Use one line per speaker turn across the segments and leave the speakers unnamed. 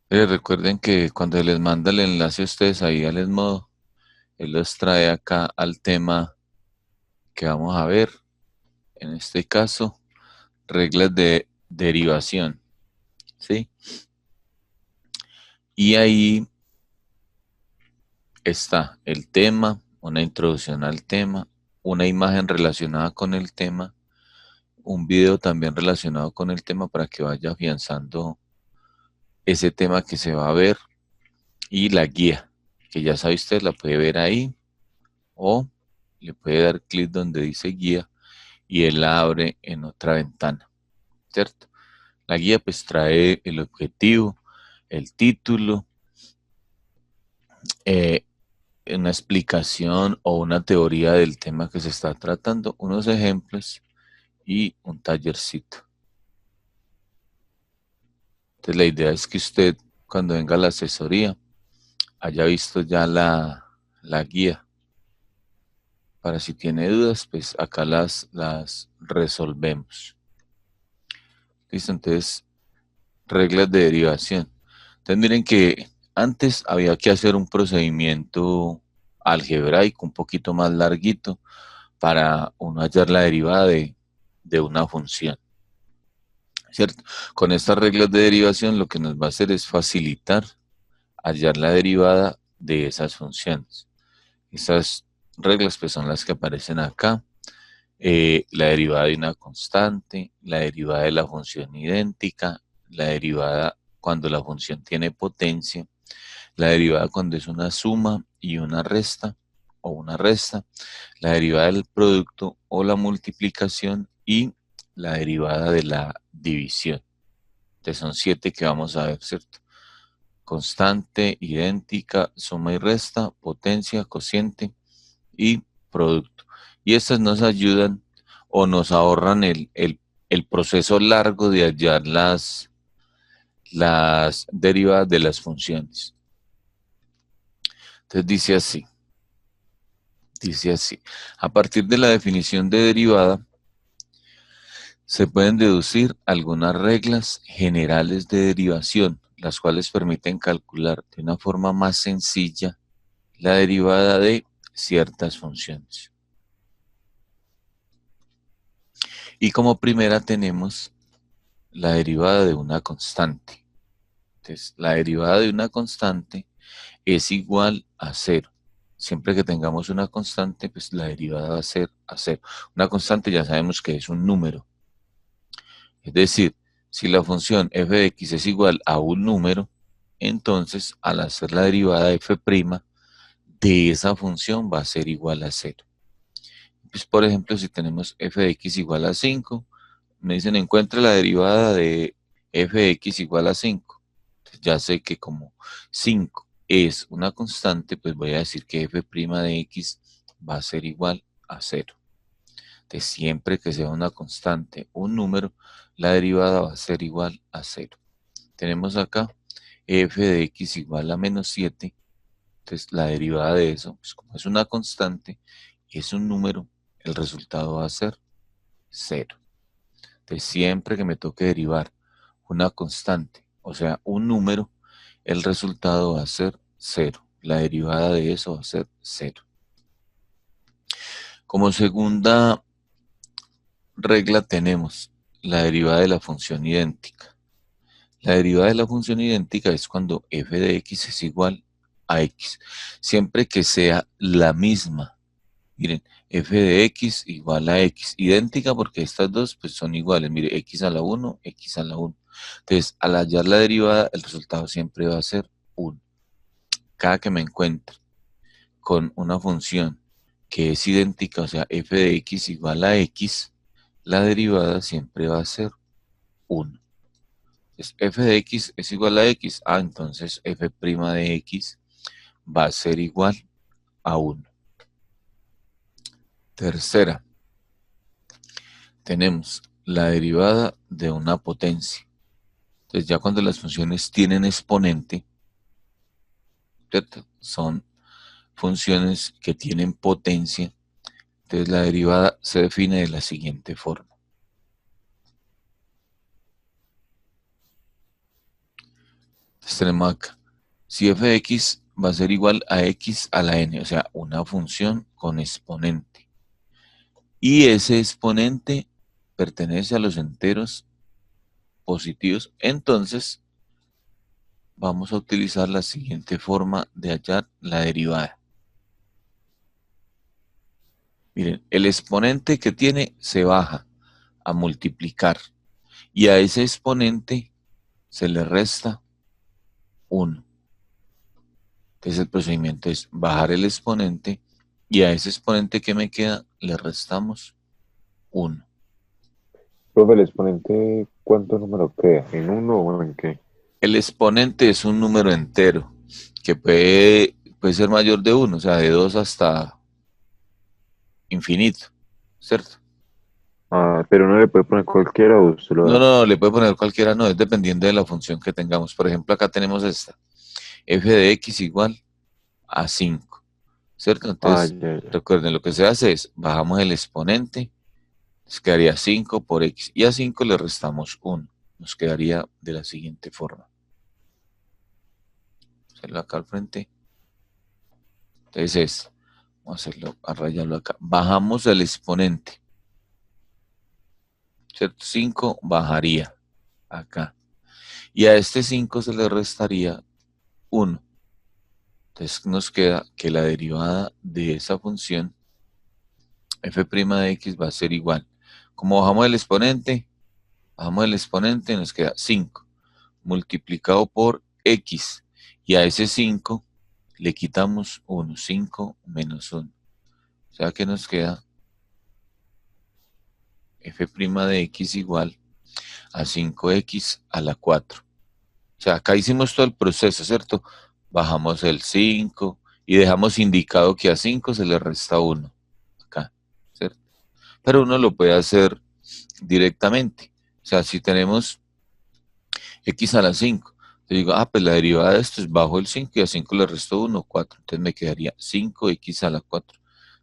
Recuerden que cuando les manda el enlace a ustedes ahí al Edmodo, él los trae acá al tema que vamos a ver. En este caso, reglas de derivación, ¿sí? Y ahí está el tema, una introducción al tema, una imagen relacionada con el tema, un video también relacionado con el tema para que vaya afianzando ese tema que se va a ver y la guía, que ya sabe usted, la puede ver ahí o le puede dar clic donde dice guía y él la abre en otra ventana, ¿cierto? La guía pues trae el objetivo, el título, eh, una explicación o una teoría del tema que se está tratando, unos ejemplos y un tallercito. Entonces la idea es que usted cuando venga a la asesoría haya visto ya la guía. Para si tiene dudas, pues acá las resolvemos. Listo, entonces reglas de derivación. Entonces miren que antes había que hacer un procedimiento algebraico un poquito más larguito para uno hallar la derivada de una función, ¿cierto? Con estas reglas de derivación lo que nos va a hacer es facilitar hallar la derivada de esas funciones. Esas reglas pues son las que aparecen acá. La derivada de una constante, la derivada de la función idéntica, la derivada cuando la función tiene potencia, la derivada cuando es una suma y una resta o una resta, la derivada del producto o la multiplicación y la derivada de la división. Entonces son 7 que vamos a ver, ¿cierto? Constante, idéntica, suma y resta, potencia, cociente y producto. Y estas nos ayudan o nos ahorran el proceso largo de hallar las derivadas de las funciones. Entonces dice así, a partir de la definición de derivada, se pueden deducir algunas reglas generales de derivación, las cuales permiten calcular de una forma más sencilla la derivada de ciertas funciones. Y como primera tenemos la derivada de una constante. Entonces, la derivada de una constante es igual a cero. Siempre que tengamos una constante, pues la derivada va a ser a cero. Una constante ya sabemos que es un número. Es decir, si la función f de x es igual a un número, entonces al hacer la derivada f' de esa función va a ser igual a cero. Pues, por ejemplo, si tenemos f de x igual a 5, me dicen encuentre la derivada de f de x igual a 5. Ya sé que como 5 es una constante, pues voy a decir que f' de x va a ser igual a cero. De siempre que sea una constante, un número, la derivada va a ser igual a cero. Tenemos acá f de x igual a menos 7. Entonces la derivada de eso, pues como es una constante y es un número, el resultado va a ser cero. Entonces siempre que me toque derivar una constante, o sea, un número, el resultado va a ser cero. La derivada de eso va a ser cero. Como segunda regla tenemos la derivada de la función idéntica. La derivada de la función idéntica es cuando f de x es igual a x, siempre que sea la misma. Miren, f de x igual a x, idéntica porque estas dos pues son iguales. Mire, x a la 1, x a la 1. Entonces, al hallar la derivada, el resultado siempre va a ser 1. Cada que me encuentre con una función que es idéntica, o sea, f de x igual a x, la derivada siempre va a ser 1. Entonces, f de x es igual a x, entonces f' de x va a ser igual a 1. Tercera, tenemos la derivada de una potencia. Entonces ya cuando las funciones tienen exponente, ¿cierto? Son funciones que tienen potencia. Entonces la derivada se define de la siguiente forma. Entonces tenemos acá, si f de x va a ser igual a x a la n, o sea, una función con exponente. Y ese exponente pertenece a los enteros positivos, entonces vamos a utilizar la siguiente forma de hallar la derivada. Miren, el exponente que tiene se baja a multiplicar y a ese exponente se le resta 1. Entonces el procedimiento es bajar el exponente y a ese exponente que me queda le restamos 1.
Profe, el exponente, ¿cuánto número queda? ¿En uno o en qué?
El exponente es un número entero que puede ser mayor de 1, o sea, de 2 hasta infinito, ¿cierto?
Ah, pero uno le puede poner cualquiera o solo
No,
da.
no, no, le puede poner cualquiera, no, es dependiendo de la función que tengamos. Por ejemplo, acá tenemos esta, f de x igual a 5, ¿cierto?
Ah,
Entonces,
ya, ya.
recuerden, lo que se hace es, bajamos el exponente, nos quedaría 5 por x, y a 5 le restamos 1, nos quedaría de la siguiente forma. Hacerlo acá al frente, entonces es, vamos a hacerlo, a rayarlo acá, bajamos el exponente, ¿cierto? 5 bajaría acá, y a este 5 se le restaría 1. Entonces nos queda que la derivada de esa función f' de x va a ser igual. Como bajamos el exponente, nos queda 5 multiplicado por x. Y a ese 5 le quitamos 1, 5 menos 1. O sea que nos queda f' de x igual a 5x a la 4. O sea, acá hicimos todo el proceso, ¿cierto? Bajamos el 5 y dejamos indicado que a 5 se le resta 1. Acá, ¿cierto? Pero uno lo puede hacer directamente. O sea, si tenemos x a la 5, yo digo, pues la derivada de esto es bajo el 5 y a 5 le resto 1, 4. Entonces me quedaría 5x a la 4.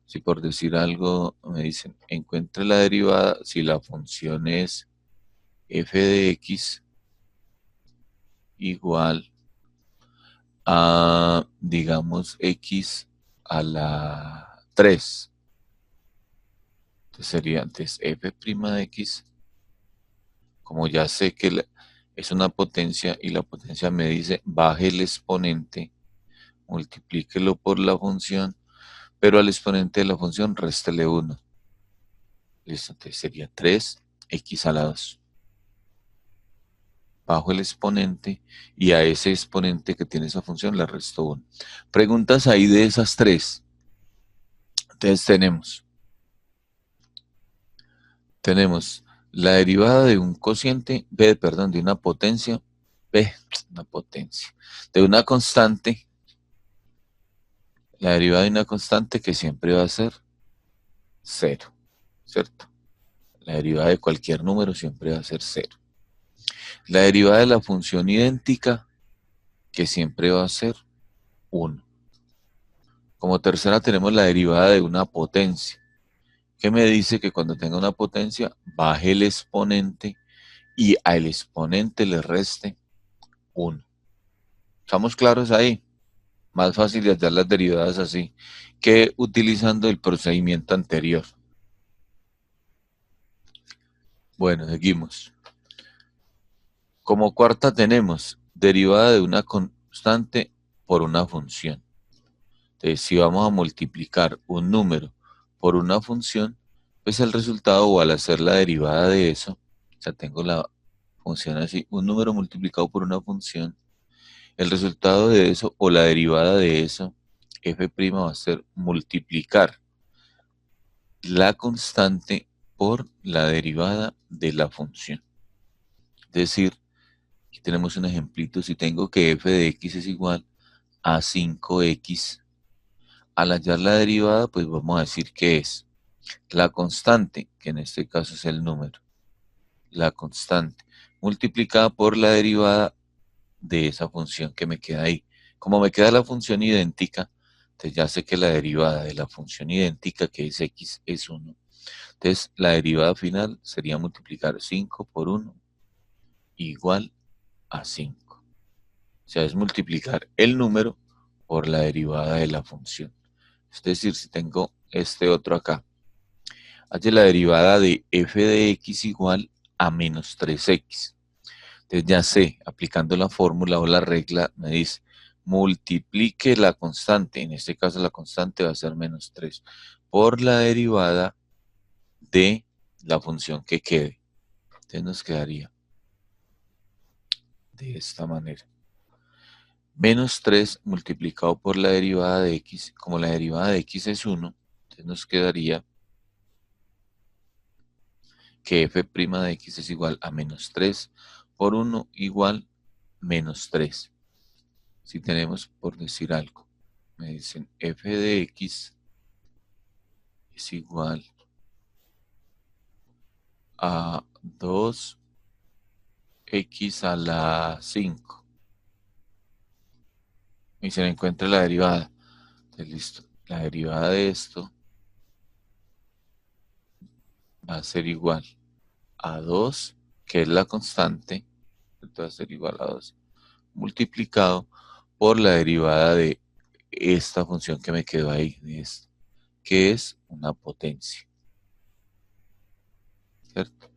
Si por decir algo me dicen, encuentre la derivada si la función es f de x igual a, digamos, x a la 3. Entonces sería antes f' de x, como ya sé que es una potencia y la potencia me dice baje el exponente, multiplíquelo por la función, pero al exponente de la función réstele 1. Listo, entonces sería 3x a la 2. Bajo el exponente y a ese exponente que tiene esa función le resto 1. Preguntas ahí de esas tres. Entonces tenemos la derivada de un cociente, perdón, de una potencia, una potencia, de una constante, la derivada de una constante que siempre va a ser 0, ¿cierto? La derivada de cualquier número siempre va a ser 0. La derivada de la función idéntica, que siempre va a ser 1. Como tercera tenemos la derivada de una potencia, que me dice que cuando tenga una potencia, baje el exponente y al exponente le reste 1. ¿Estamos claros ahí? Más fácil de hallar las derivadas así que utilizando el procedimiento anterior. Bueno, seguimos. Como cuarta tenemos derivada de una constante por una función. Entonces, si vamos a multiplicar un número por una función, pues el resultado, o al hacer la derivada de eso, o sea, tengo la función así, un número multiplicado por una función, el resultado de eso o la derivada de eso, f' va a ser multiplicar la constante por la derivada de la función. Es decir, aquí tenemos un ejemplito, si tengo que f de x es igual a 5x, al hallar la derivada, pues vamos a decir que es la constante, que en este caso es el número, la constante, multiplicada por la derivada de esa función que me queda ahí. Como me queda la función idéntica, entonces ya sé que la derivada de la función idéntica, que es x, es 1. Entonces la derivada final sería multiplicar 5 por 1 igual a 5. O sea, es multiplicar el número por la derivada de la función. Es decir, si tengo este otro acá, hace la derivada de f de x igual a menos 3x. Entonces ya sé, aplicando la fórmula o la regla, me dice, multiplique la constante, en este caso la constante va a ser menos 3, por la derivada de la función que quede. Entonces nos quedaría de esta manera. Menos 3 multiplicado por la derivada de x, como la derivada de x es 1, entonces nos quedaría que f' de x es igual a menos 3 por 1 igual menos 3. Si tenemos, por decir algo, me dicen f de x es igual a 2x a la 5. Y se le encuentra la derivada. Entonces, listo. La derivada de esto va a ser igual a 2, que es la constante, esto va a ser igual a 2, multiplicado por la derivada de esta función que me quedó ahí, que es una potencia, ¿cierto?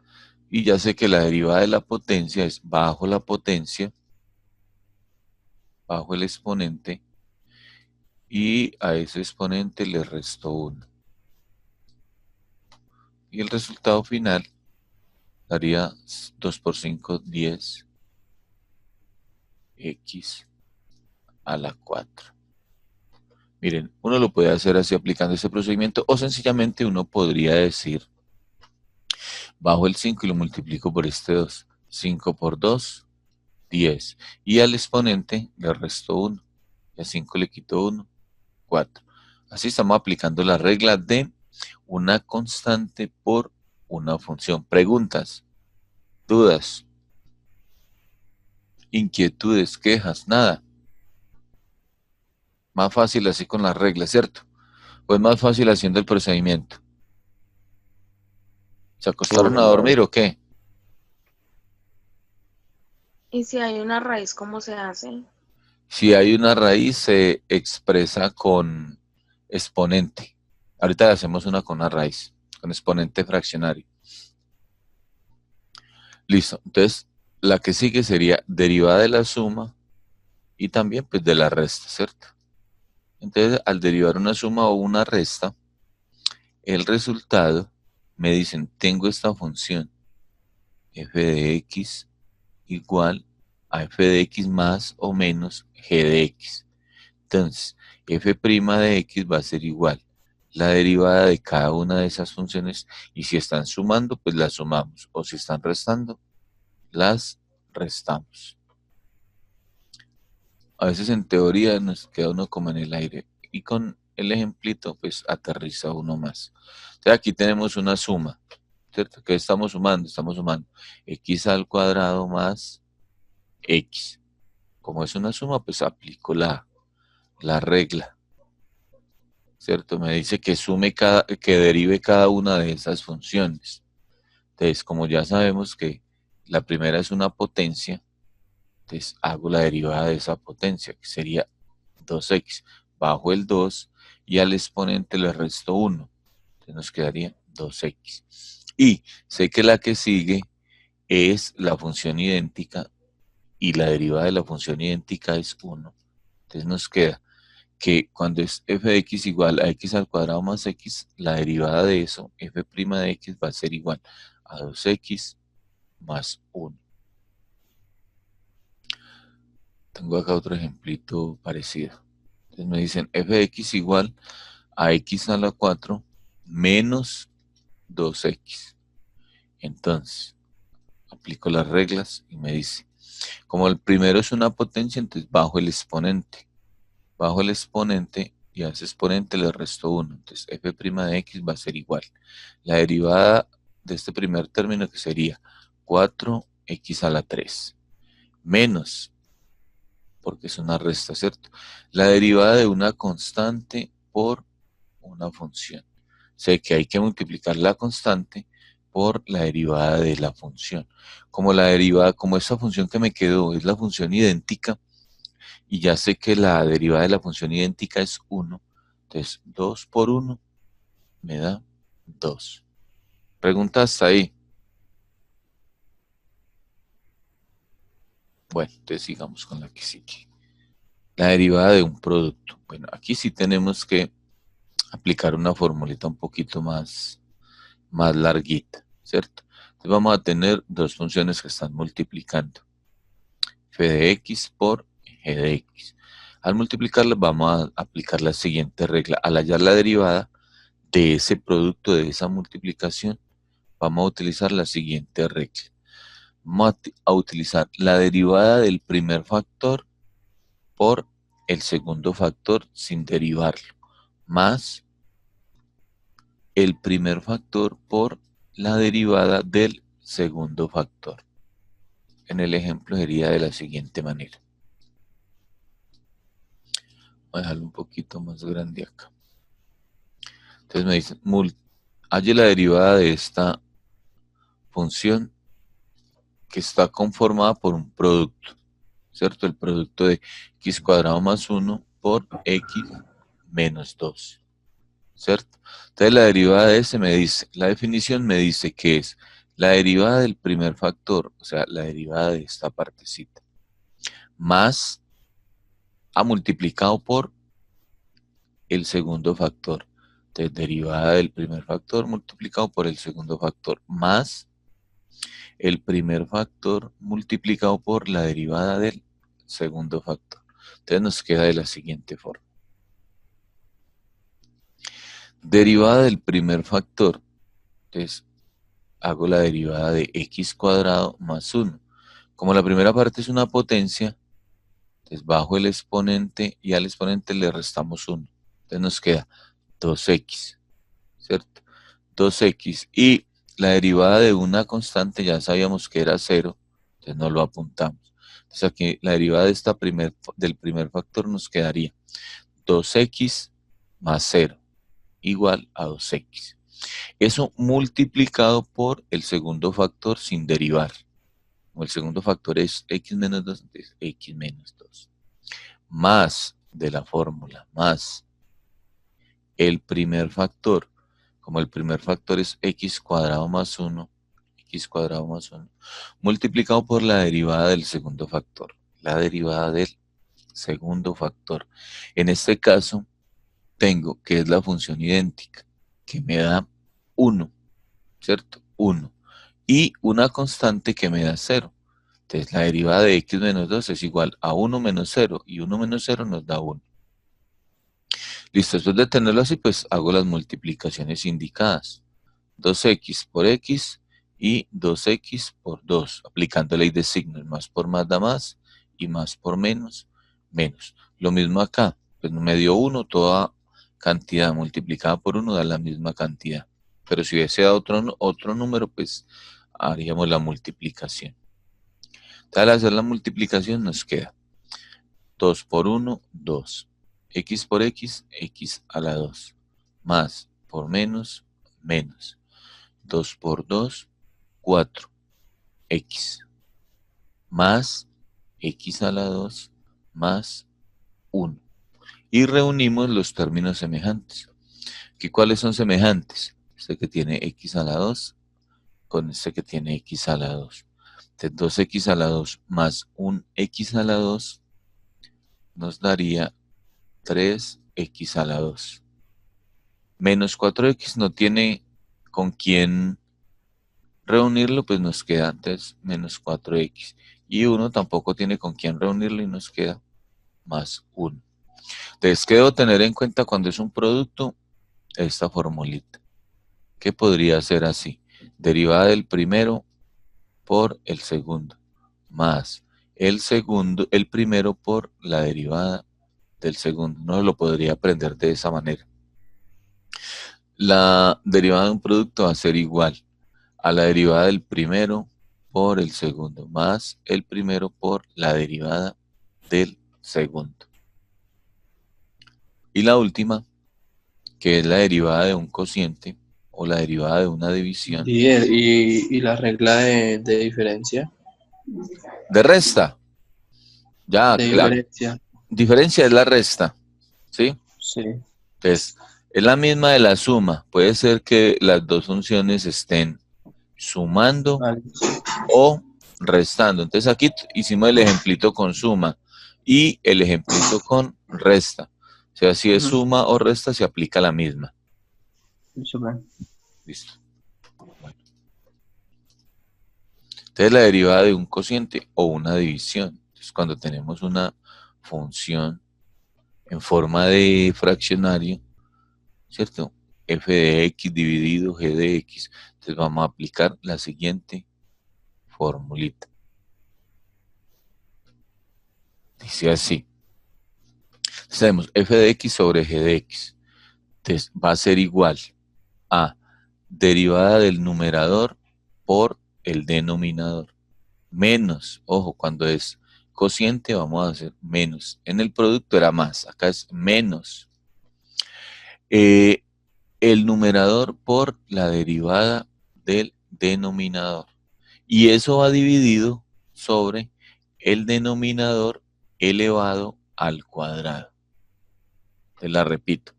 Y ya sé que la derivada de la potencia es bajo la potencia, bajo el exponente, y a ese exponente le resto 1. Y el resultado final daría 2 por 5, 10, x a la 4. Miren, uno lo puede hacer así aplicando este procedimiento o sencillamente uno podría decir, bajo el 5 y lo multiplico por este 2. 5 por 2, 10. Y al exponente le resto 1. Y a 5 le quito 1, 4. Así estamos aplicando la regla de una constante por una función. Preguntas, dudas, inquietudes, quejas, nada. Más fácil así con las reglas, ¿cierto? Pues más fácil haciendo el procedimiento. ¿Se acostaron a dormir o qué?
Y si hay una raíz, ¿cómo se hace?
Si hay una raíz, se expresa con exponente. Ahorita le hacemos una con una raíz, con exponente fraccionario. Listo. Entonces, la que sigue sería derivada de la suma y también pues de la resta, ¿cierto? Entonces, al derivar una suma o una resta, el resultado, me dicen, tengo esta función, f de x igual a f de x más o menos g de x. Entonces, f' de x va a ser igual la derivada de cada una de esas funciones, y si están sumando, pues las sumamos, o si están restando, las restamos. A veces en teoría nos queda uno como en el aire, y con el ejemplito, pues aterriza uno más. Entonces aquí tenemos una suma, ¿cierto? ¿Qué estamos sumando? Estamos sumando x al cuadrado más x. Como es una suma, pues aplico la regla, ¿cierto? Me dice que que derive cada una de esas funciones. Entonces, como ya sabemos que la primera es una potencia, entonces hago la derivada de esa potencia, que sería 2x. Bajo el 2 y al exponente le resto 1. Entonces nos quedaría 2x. Y sé que la que sigue es la función idéntica y la derivada de la función idéntica es 1. Entonces nos queda que cuando es f de x igual a x al cuadrado más x, la derivada de eso, f' de x, va a ser igual a 2x más 1. Tengo acá otro ejemplito parecido. Entonces me dicen f de x igual a x a la 4 menos 2x. Entonces, aplico las reglas y me dice, como el primero es una potencia, entonces bajo el exponente. Bajo el exponente y a ese exponente le resto 1. Entonces f' de x va a ser igual. La derivada de este primer término, que sería 4x a la 3 menos, porque es una resta, ¿cierto? La derivada de una constante por una función. Sé que hay que multiplicar la constante por la derivada de la función. Como esa función que me quedó es la función idéntica, y ya sé que la derivada de la función idéntica es 1. Entonces 2 por 1 me da 2. Pregunta hasta ahí. Bueno, entonces sigamos con la que sigue. La derivada de un producto. Bueno, aquí sí tenemos que aplicar una formulita un poquito más larguita, ¿cierto? Entonces vamos a tener dos funciones que están multiplicando. F de X por G de X. Al multiplicarlas vamos a aplicar la siguiente regla. Al hallar la derivada de ese producto, de esa multiplicación, vamos a utilizar la siguiente regla. Vamos a utilizar la derivada del primer factor por el segundo factor sin derivarlo, más el primer factor por la derivada del segundo factor. En el ejemplo sería de la siguiente manera. Voy a dejarlo un poquito más grande acá. Entonces me dice, halle la derivada de esta función que está conformada por un producto, ¿cierto? El producto de x cuadrado más 1 por x menos 2, ¿cierto? Entonces la derivada de ese me dice, la definición me dice que es la derivada del primer factor, o sea, la derivada de esta partecita, más a multiplicado por el segundo factor. Entonces, derivada del primer factor multiplicado por el segundo factor, más el primer factor multiplicado por la derivada del segundo factor. Entonces nos queda de la siguiente forma. Derivada del primer factor. Entonces hago la derivada de x cuadrado más 1. Como la primera parte es una potencia, entonces bajo el exponente y al exponente le restamos 1. Entonces nos queda 2x, ¿cierto? 2x y la derivada de una constante ya sabíamos que era 0, entonces no lo apuntamos. Entonces aquí la derivada de del primer factor nos quedaría 2x más 0 igual a 2x. Eso multiplicado por el segundo factor sin derivar. Como el segundo factor es x menos 2, entonces x menos 2. Más de la fórmula, más el primer factor. Como el primer factor es x cuadrado más 1, x cuadrado más 1, multiplicado por la derivada del segundo factor. La derivada del segundo factor. En este caso, tengo que es la función idéntica, que me da 1, ¿cierto? 1. Y una constante que me da 0. Entonces, la derivada de x menos 2 es igual a 1 menos 0, y 1 menos 0 nos da 1. Listo, después de tenerlo así, pues hago las multiplicaciones indicadas. 2x por x y 2x por 2, aplicando ley de signos. Más por más da más, y más por menos, menos. Lo mismo acá, pues me dio 1, toda cantidad multiplicada por 1 da la misma cantidad. Pero si hubiese dado otro número, pues haríamos la multiplicación. Entonces, al hacer la multiplicación nos queda 2 por 1, 2. X por x, x a la 2. Más por menos, menos. 2 por 2, 4. X. Más x a la 2 más 1. Y reunimos los términos semejantes. ¿Aquí cuáles son semejantes? Este que tiene x a la 2 con este que tiene x a la 2. Entonces 2x a la 2 más un x a la 2 nos daría 3x a la 2. Menos 4x no tiene con quién reunirlo, pues nos queda antes menos 4x. Y 1 tampoco tiene con quién reunirlo y nos queda más 1. Entonces, ¿qué debo tener en cuenta cuando es un producto? Esta formulita, que podría ser así. Derivada del primero por el segundo, más el primero por la derivada del segundo. No lo podría aprender de esa manera. La derivada de un producto va a ser igual a la derivada del primero por el segundo, más el primero por la derivada del segundo. Y la última, que es la derivada de un cociente o la derivada de una división.
Y la regla de diferencia.
De resta. Ya,
De
claro.
diferencia.
Diferencia es la resta, ¿sí?
Sí.
Entonces, es la misma de la suma. Puede ser que las dos funciones estén sumando
Vale.
o restando. Entonces aquí hicimos el ejemplito con suma y el ejemplito con resta. O sea, si es
Ujú.
suma o resta, se aplica la misma.
Súper.
Listo. Bueno. Entonces la derivada de un cociente o una división. Entonces cuando tenemos una función en forma de fraccionario, ¿cierto? F de X dividido G de X. Entonces vamos a aplicar la siguiente formulita. Dice así. Tenemos F de X sobre G de X. Entonces va a ser igual a derivada del numerador por el denominador. Menos, ojo, cuando es cociente vamos a hacer menos. En el producto era más, acá es menos. El numerador por la derivada del denominador. Y eso va dividido sobre el denominador elevado al cuadrado. Te la repito.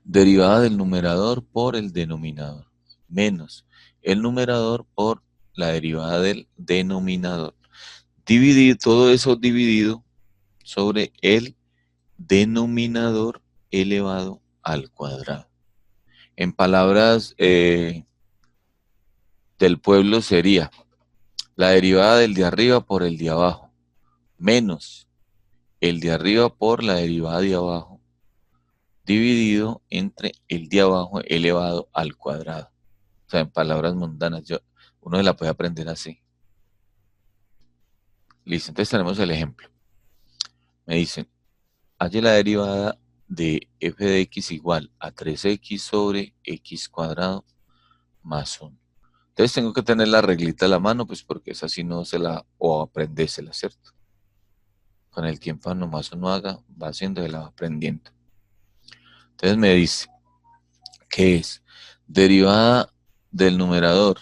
Derivada del numerador por el denominador. Menos el numerador por la derivada del denominador. Dividir todo eso dividido sobre el denominador elevado al cuadrado. En palabras del pueblo sería la derivada del de arriba por el de abajo, menos el de arriba por la derivada de abajo, dividido entre el de abajo elevado al cuadrado. O sea, en palabras mundanas, uno se la puede aprender así. Listo, entonces tenemos el ejemplo. Me dicen, halle la derivada de f de x igual a 3x sobre x cuadrado más 1. Entonces tengo que tener la reglita a la mano, pues porque esa sí no se la, o aprendésela, ¿cierto? Con el tiempo nomás uno haga, va haciendo y la va aprendiendo. Entonces me dice, ¿qué es? Derivada del numerador.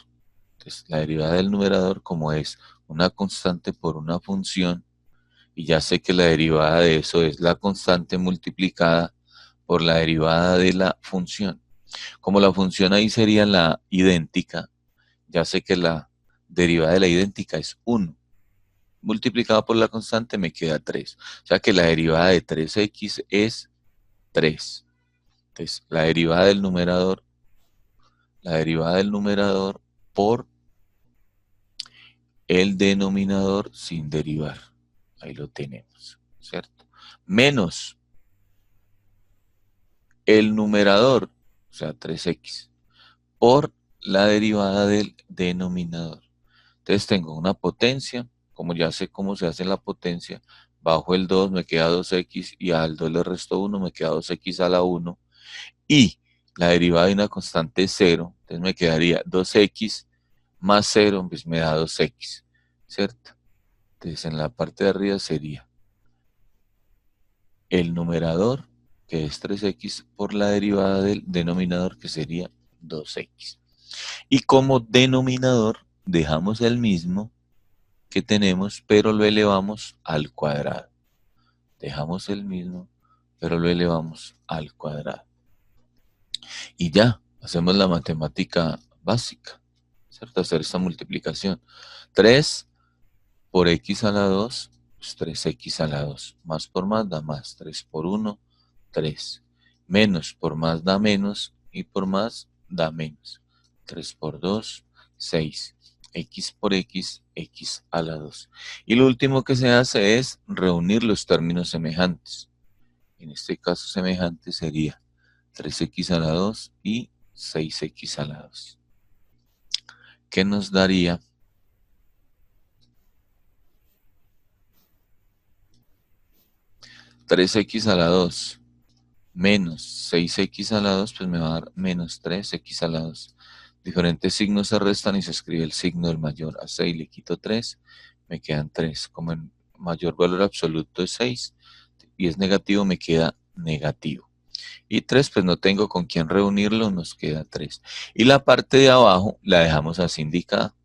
Entonces la derivada del numerador, como es una constante por una función, y ya sé que la derivada de eso es la constante multiplicada por la derivada de la función. Como la función ahí sería la idéntica, ya sé que la derivada de la idéntica es 1. Multiplicado por la constante me queda 3. O sea que la derivada de 3x es 3. Entonces, la derivada del numerador por el denominador sin derivar. Ahí lo tenemos, ¿cierto? Menos el numerador, o sea, 3x, por la derivada del denominador. Entonces tengo una potencia, como ya sé cómo se hace la potencia, bajo el 2 me queda 2x y al 2 le resto 1, me queda 2x a la 1. Y la derivada de una constante es 0, entonces me quedaría 2x más 0, pues me da 2x, ¿cierto? Entonces en la parte de arriba sería el numerador, que es 3x, por la derivada del denominador, que sería 2x. Y como denominador dejamos el mismo que tenemos, pero lo elevamos al cuadrado. Dejamos el mismo, pero lo elevamos al cuadrado. Y ya, hacemos la matemática básica, ¿cierto? Hacer esta multiplicación. 3 por x a la 2, pues 3x a la 2. Más por más da más. 3 por 1, 3. Menos por más da menos y por más da menos. 3 por 2, 6. X por x, x a la 2. Y lo último que se hace es reunir los términos semejantes. En este caso semejante sería 3x a la 2 y 6x a la 2. ¿Qué nos daría? $3x a la 2 menos 6x a la 2, pues me va a dar menos 3x a la 2. Diferentes signos se restan y se escribe el signo del mayor. A 6 le quito 3, me quedan 3. Como el mayor valor absoluto es 6 y es negativo, me queda negativo. Y 3, pues no tengo con quién reunirlo, nos queda 3. Y la parte de abajo la dejamos así indicada.